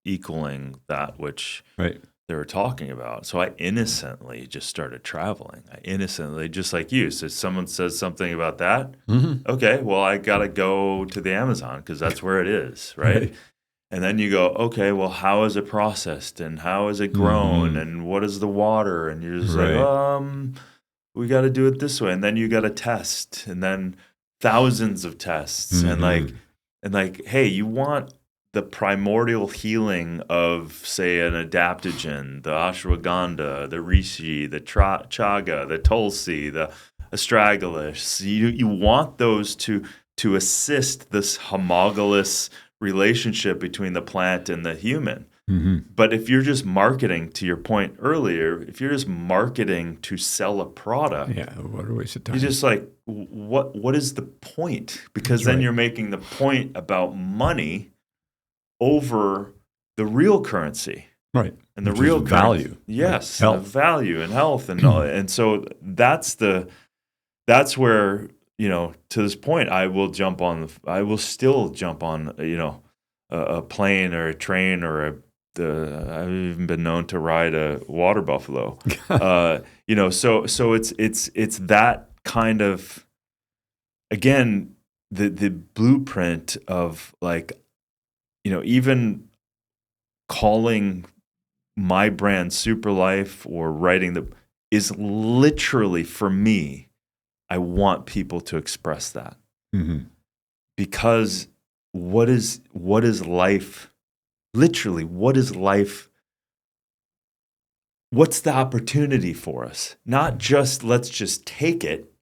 equaling that which they were talking about. So I innocently just started traveling. I innocently, just like you, so someone says something about that. Okay, well, I got to go to the Amazon because that's where it is, right? And then you go, okay, well, how is it processed and how is it grown and what is the water? And you're just like, we got to do it this way. And then you got to test, and then thousands of tests, and like, hey, you want the primordial healing of, say, an adaptogen, the ashwagandha, the reishi, the chaga, the tulsi, the astragalus. You want those to assist this homologous relationship between the plant and the human. But if you're just marketing, to your point earlier, if you're just marketing to sell a product, what a waste of time. You're just like, what is the point? Because then you're making the point about money over the real currency, right? And the real value, yes, health. the value and health, and and so that's where, to this point, I will still jump on a plane or a train or I've even been known to ride a water buffalo, so it's that kind of, again, the blueprint of, like, even calling my brand Super Life or writing is literally, for me, I want people to express that. Because what is life? Literally, what is life what's the opportunity for us? Not just let's just take it.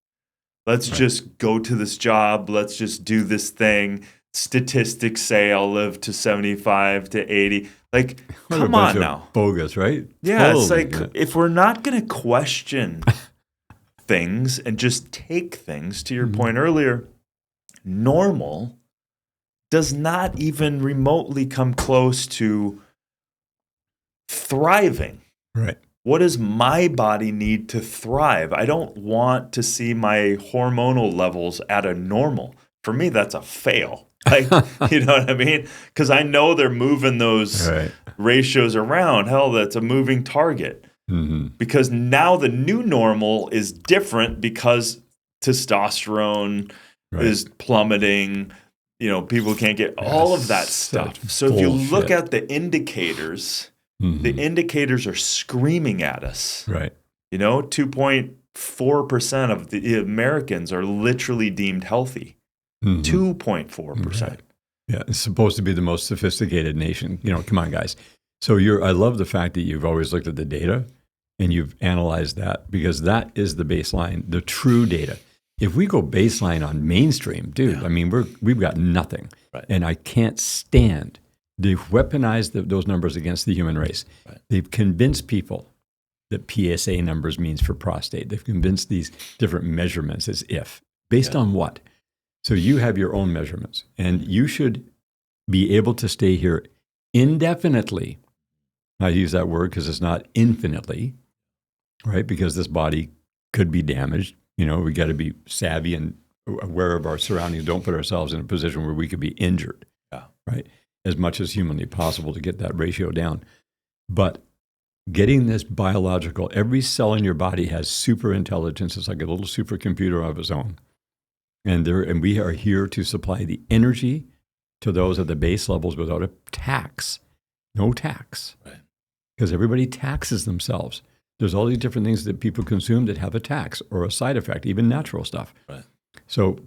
Let's just go to this job. Let's just do this thing. Statistics say I'll live to 75 to 80. Like, come on now. Bogus, right? Yeah, Totally. it's like if we're not going to question things and just take things, to your point earlier, normal does not even remotely come close to thriving. Right. What does my body need to thrive? I don't want to see my hormonal levels at a normal. For me, that's a fail. Like, you know what I mean? Because I know they're moving those ratios around. Hell, that's a moving target. Because now the new normal is different because testosterone is plummeting. You know, people can't get all of that stuff. So if you look at the indicators, the indicators are screaming at us. Right. You know, 2.4% of the Americans are literally deemed healthy. 2.4%. Right. Yeah, it's supposed to be the most sophisticated nation. You know, come on, guys. So I love the fact that you've always looked at the data and you've analyzed that, because that is the baseline, the true data. If we go baseline on mainstream, dude, I mean, we've got nothing. Right. And I can't stand. They've weaponized those numbers against the human race. Right. They've convinced people that PSA numbers means for prostate. They've convinced these different measurements as if. Based on what? So you have your own measurements, and you should be able to stay here indefinitely. I use that word because it's not infinitely, right? Because this body could be damaged. You know, we got to be savvy and aware of our surroundings. Don't put ourselves in a position where we could be injured, right? As much as humanly possible to get that ratio down. But getting this biological, every cell in your body has super intelligence. It's like a little supercomputer of its own. And we are here to supply the energy to those at the base levels without a tax. No tax. Right. Because everybody taxes themselves. There's all these different things that people consume that have a tax or a side effect, even natural stuff. Right. So,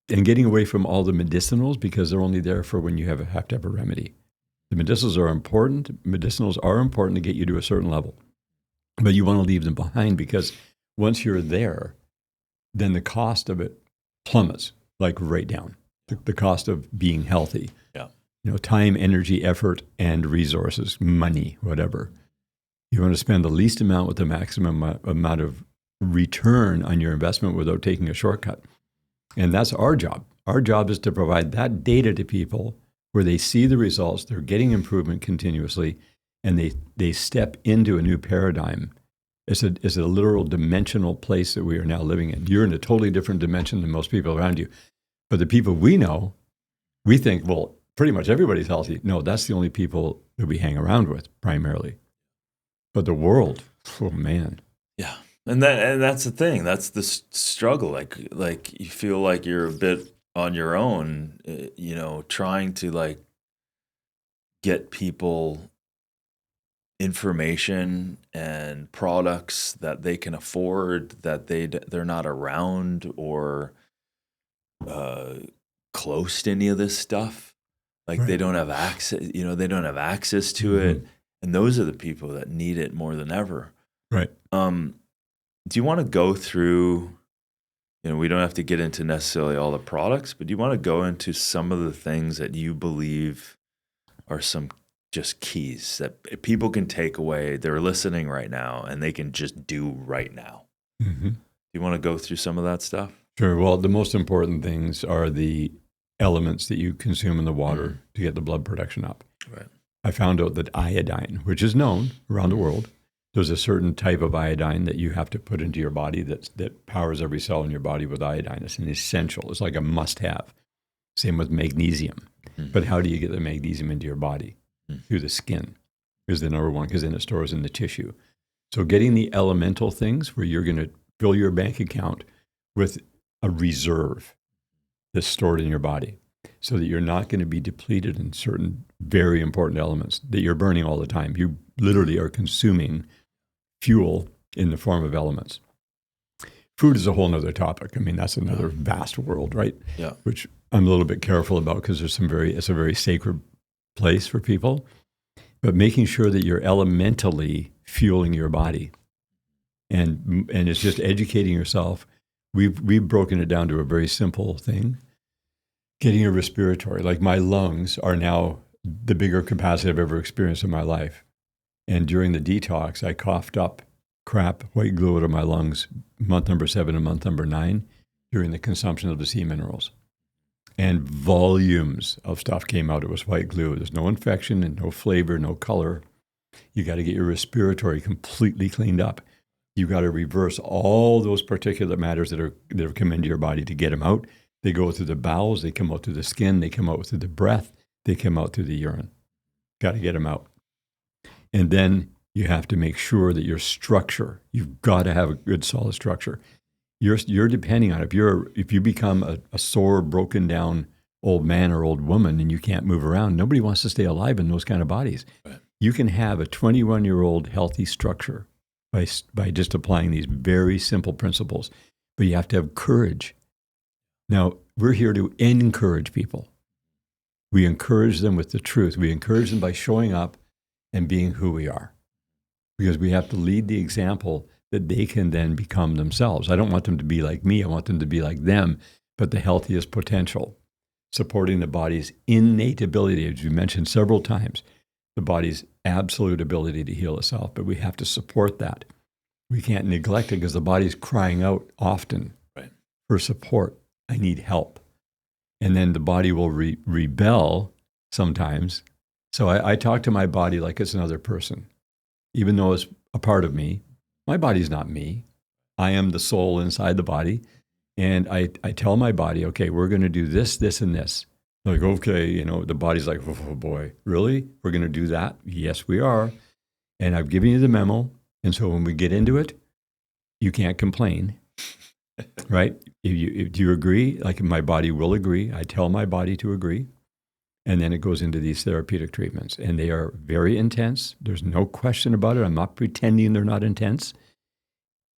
and getting away from all the medicinals, because they're only there for when you have to have a remedy. The medicinals are important. Medicinals are important to get you to a certain level. But you want to leave them behind, because once you're there, then the cost of it plummets, like right down. The cost of being healthy. Yeah. You know, time, energy, effort, and resources, money, whatever. You want to spend the least amount with the maximum amount of return on your investment without taking a shortcut. And that's our job. Our job is to provide that data to people where they see the results, they're getting improvement continuously, and they step into a new paradigm. It's a literal dimensional place that we are now living in. You're in a totally different dimension than most people around you. But the people we know, we think, well, pretty much everybody's healthy. No, that's the only people that we hang around with primarily. But the world, oh man. Yeah. And that's the thing. That's the struggle. Like you feel like you're a bit on your own, you know, trying to like get people information and products that they can afford, that they're not around or close to any of this stuff. Like they don't have access, you know, they don't have access to it. And those are the people that need it more than ever. Right. Do you want to go through, you know, we don't have to get into necessarily all the products, but do you want to go into some of the things that you believe are some just keys that people can take away? They're listening right now and they can just do right now. Do you want to go through some of that stuff? Sure. Well, the most important things are the elements that you consume in the water to get the blood production up. Right. I found out that iodine, which is known around the world, there's a certain type of iodine that you have to put into your body that powers every cell in your body with iodine. It's an essential. It's like a must-have. Same with magnesium. But how do you get the magnesium into your body? Through the skin is the number one, because then it stores in the tissue. So getting the elemental things where you're going to fill your bank account with a reserve that's stored in your body so that you're not going to be depleted in certain very important elements that you're burning all the time. You literally are consuming fuel in the form of elements. Food is a whole nother topic. I mean, that's another vast world, right? Yeah. Which I'm a little bit careful about because it's a very sacred place for people. but making sure that you're elementally fueling your body. And it's just educating yourself. We've broken it down to a very simple thing. Getting a respiratory, like my lungs are now the bigger capacity I've ever experienced in my life. And during the detox, I coughed up crap, white glue out of my lungs, month number 7 and month number 9, during the consumption of the sea minerals. And volumes of stuff came out. It was white glue. There's no infection and no flavor, no color. You got to get your respiratory completely cleaned up. You got to reverse all those particulate matters that have come into your body to get them out. They go through the bowels, they come out through the skin, they come out through the breath, they come out through the urine. Got to get them out. And then you have to make sure that your structure, you've got to have a good solid structure. You're depending on it. If you become a sore, broken down old man or old woman and you can't move around, nobody wants to stay alive in those kind of bodies. Right. You can have a 21-year-old healthy structure by just applying these very simple principles, but you have to have courage. Now, we're here to encourage people. We encourage them with the truth. We encourage them by showing up and being who we are, because we have to lead the example that they can then become themselves. I don't want them to be like me. I want them to be like them, but the healthiest potential, supporting the body's innate ability, as you mentioned several times, the body's absolute ability to heal itself, but we have to support that. We can't neglect it because the body's crying out often for support. I need help. And then the body will rebel sometimes. So I talk to my body like it's another person. Even though it's a part of me, my body's not me. I am the soul inside the body. And I tell my body, okay, we're going to do this, this, and this. Like, okay, the body's like, oh boy, really? We're going to do that? Yes, we are. And I've given you the memo. And so when we get into it, you can't complain, right? Do you agree? Like, my body will agree. I tell my body to agree. And then it goes into these therapeutic treatments. And they are very intense. There's no question about it. I'm not pretending they're not intense.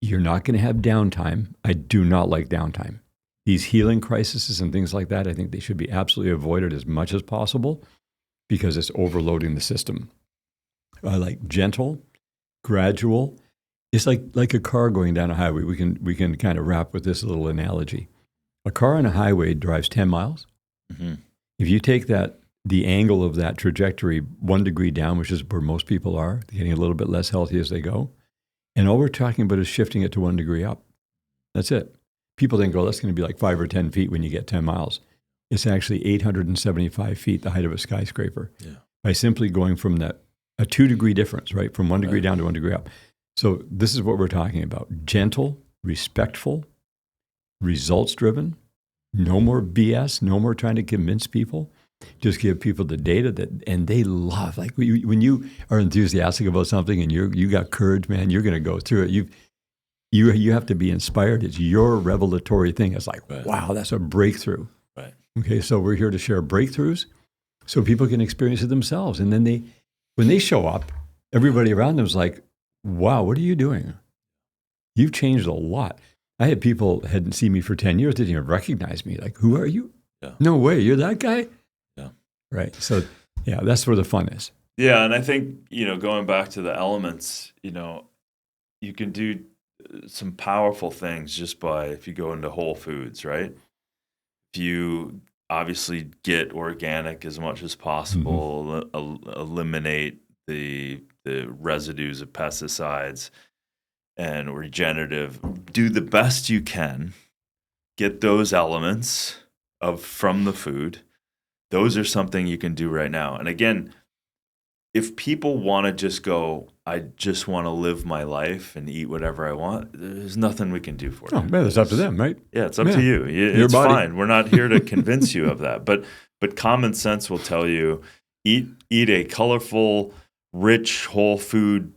You're not going to have downtime. I do not like downtime. These healing crises and things like that, I think they should be absolutely avoided as much as possible because it's overloading the system. I like gentle, gradual. It's like a car going down a highway. We can kind of wrap with this little analogy. A car on a highway drives 10 miles. Mm-hmm. If you take the angle of that trajectory 1 degree down, which is where most people are, getting a little bit less healthy as they go, and all we're talking about is shifting it to 1 degree up. That's it. People then go, that's going to be like 5 or 10 feet when you get 10 miles. It's actually 875 feet, the height of a skyscraper, by simply going from a 2 degree difference, right? From 1 degree down to 1 degree up. So this is what we're talking about. Gentle, respectful, results-driven, no more BS, no more trying to convince people. Just give people the data and they love. Like when you are enthusiastic about something and you got courage, man, you're going to go through it. You have to be inspired. It's your revelatory thing. It's like, wow, that's a breakthrough. Right. Okay, so we're here to share breakthroughs so people can experience it themselves. And then when they show up, everybody around them is like, wow, what are you doing? You've changed a lot. I had people hadn't seen me for 10 years, didn't even recognize me. Like, who are you? Yeah. No way, you're that guy? Yeah. Right. So, yeah, that's where the fun is. Yeah, and I think, going back to the elements, you can do some powerful things just by, if you go into Whole Foods, right? If you obviously get organic as much as possible, eliminate the residues of pesticides and regenerative, do the best you can, get those elements from the food. Those are something you can do right now. And again, if people want to just go, I just want to live my life and eat whatever I want, there's nothing we can do for them. Oh, man, it's up to them, right? Yeah, it's up to you. It's fine. We're not here to convince you of that. But common sense will tell you, eat a colorful, rich, whole food,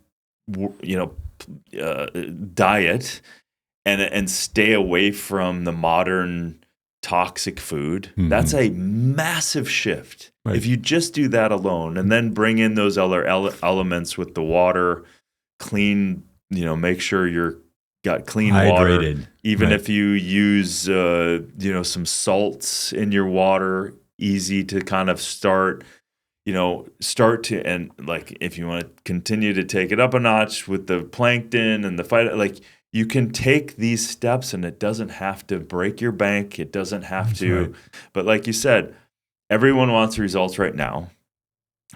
diet, and stay away from the modern toxic food. Mm-hmm. That's a massive shift. Right. If you just do that alone and then bring in those other elements with the water, clean, make sure you're got clean hydrated water. Even if you use, some salts in your water, easy to kind of start, start to, and like if you want to continue to take it up a notch with the plankton and the fight, like you can take these steps and it doesn't have to break your bank. It doesn't have That's to, right. but like you said, everyone wants results right now,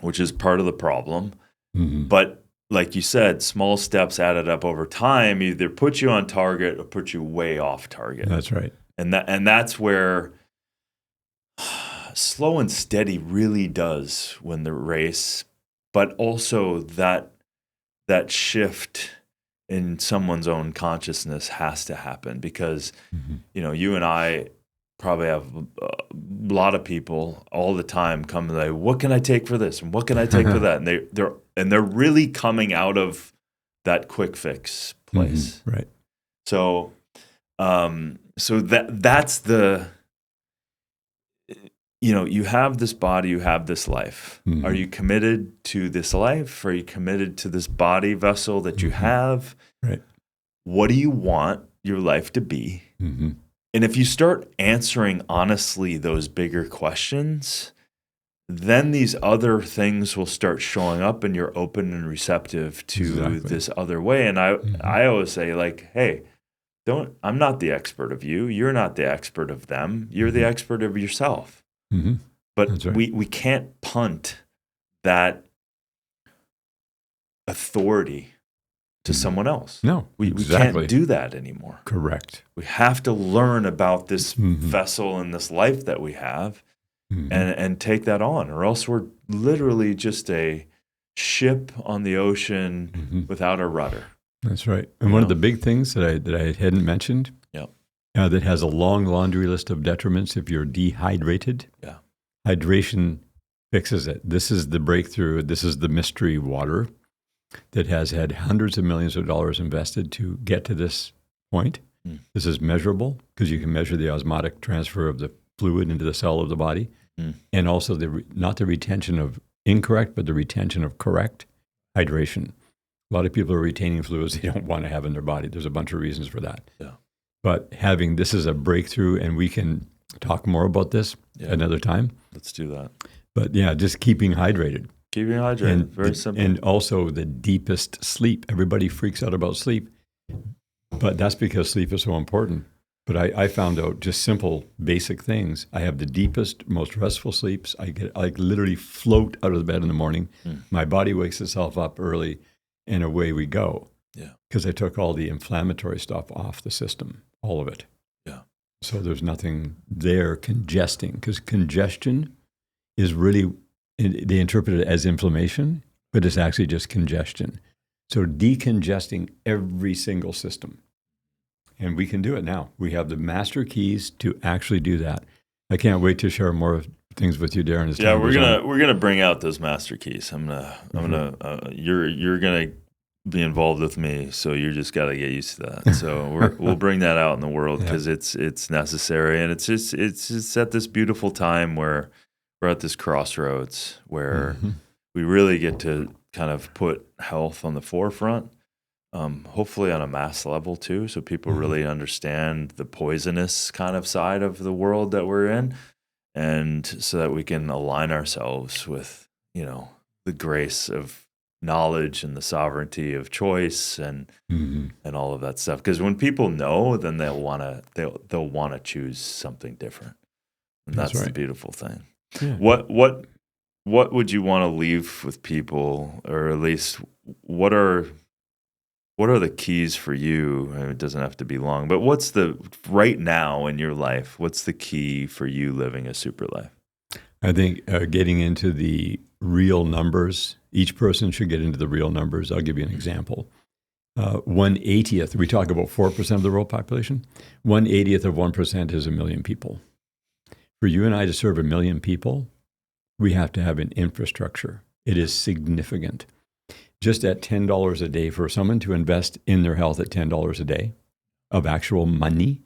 which is part of the problem. Mm-hmm. But like you said, small steps added up over time either put you on target or put you way off target. That's right. And that's where slow and steady really does win the race, but also that shift in someone's own consciousness has to happen because you and I probably have a lot of people all the time come and like, what can I take for this and what can I take for that, and they're really coming out of that quick fix place, right? So that's the. You have this body, you have this life. Mm-hmm. Are you committed to this life? Are you committed to this body vessel that you have? Right. What do you want your life to be? Mm-hmm. And if you start answering honestly those bigger questions, then these other things will start showing up and you're open and receptive to this other way. And I always say, like, hey, I'm not the expert of you. You're not the expert of them. You're the expert of yourself. Mm-hmm. But right. we can't punt that authority to someone else. No, we can't do that anymore. Correct. We have to learn about this vessel and this life that we have and take that on, or else we're literally just a ship on the ocean without a rudder. That's right. And one of the big things that I hadn't mentioned, that has a long laundry list of detriments if you're dehydrated. Yeah. Hydration fixes it. This is the breakthrough. This is the mystery water that has had hundreds of millions of dollars invested to get to this point. This is measurable because you can measure the osmotic transfer of the fluid into the cell of the body, and also not the retention of incorrect, but the retention of correct hydration. A lot of people are retaining fluids they don't want to have in their body. There's a bunch of reasons for that. Yeah. But this is a breakthrough, and we can talk more about this another time. Let's do that. But just keeping hydrated. Keeping hydrated, very simple. And also the deepest sleep. Everybody freaks out about sleep, but that's because sleep is so important. But I found out just simple, basic things. I have the deepest, most restful sleeps. I literally float out of the bed in the morning. My body wakes itself up early, and away we go. Yeah. Because I took all the inflammatory stuff off the system, all of it. Yeah. So there's nothing there congesting, because congestion is really, they interpret it as inflammation, but it's actually just congestion. So decongesting every single system. And we can do it now. We have the master keys to actually do that. I can't wait to share more things with you, Darin. Yeah, we're gonna bring out those master keys. You're gonna be involved with me, so you just got to get used to that. So we'll bring that out in the world because it's necessary, and it's just at this beautiful time where we're at this crossroads where we really get to kind of put health on the forefront, hopefully on a mass level too, so people really understand the poisonous kind of side of the world that we're in, and so that we can align ourselves with the grace of knowledge and the sovereignty of choice and all of that stuff. Because when people know, then they'll want to choose something different, and that's right. The beautiful thing. Yeah. What would you want to leave with people, or at least what are the keys for you? It doesn't have to be long, but what's right now in your life? What's the key for you living a super life? I think getting into the real numbers. Each person should get into the real numbers. I'll give you an example. 1/80th, we talk about 4% of the world population. 1/80th of 1% is 1 million people. For you and I to serve 1 million people, we have to have an infrastructure. It is significant. Just at $10 a day, for someone to invest in their health at $10 a day of actual money,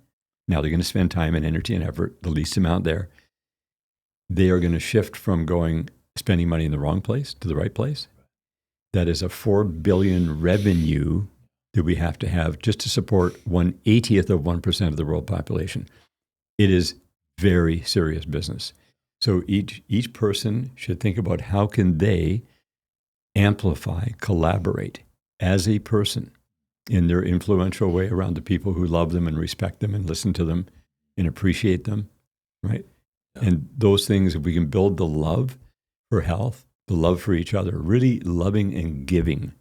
now they're going to spend time and energy and effort, the least amount there. They are going to shift from spending money in the wrong place to the right place. That is a $4 billion revenue that we have to have just to support 1/80th of 1% of the world population. It is very serious business. So each person should think about how can they amplify, collaborate as a person in their influential way around the people who love them and respect them and listen to them and appreciate them, right? Yeah. And those things, if we can build the love for health, the love for each other, really loving and giving.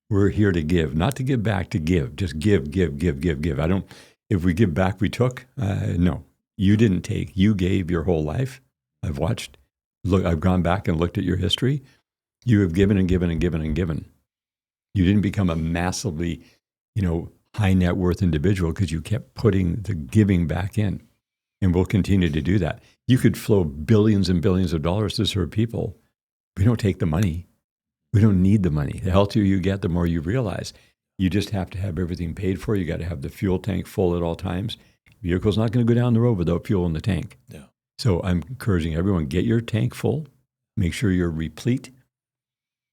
We're here to give, not to give back, to give. Just give, give, give, give, give. If we give back, we took. No, you didn't take. You gave your whole life. I've gone back and looked at your history. You have given and given and given and given. You didn't become a massively, high net worth individual because you kept putting the giving back in. And we'll continue to do that. You could flow billions and billions of dollars to serve people. We don't take the money. We don't need the money. The healthier you get, the more you realize. You just have to have everything paid for. You got to have the fuel tank full at all times. Vehicle's not going to go down the road without fuel in the tank. Yeah. So I'm encouraging everyone, get your tank full. Make sure you're replete.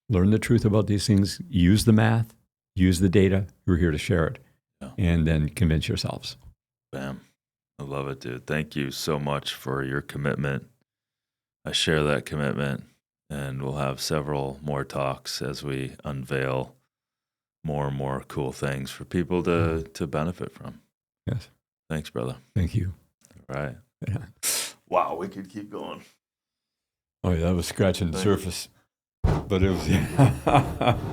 Learn the truth about these things. Use the math. Use the data. We're here to share it. Yeah. And then convince yourselves. Bam. I love it, dude. Thank you so much for your commitment. I share that commitment, and we'll have several more talks as we unveil more and more cool things for people to benefit from. Yes. Thanks, brother. Thank you. All right. Yeah. Wow, we could keep going. Oh, yeah, that was scratching the surface. But it was...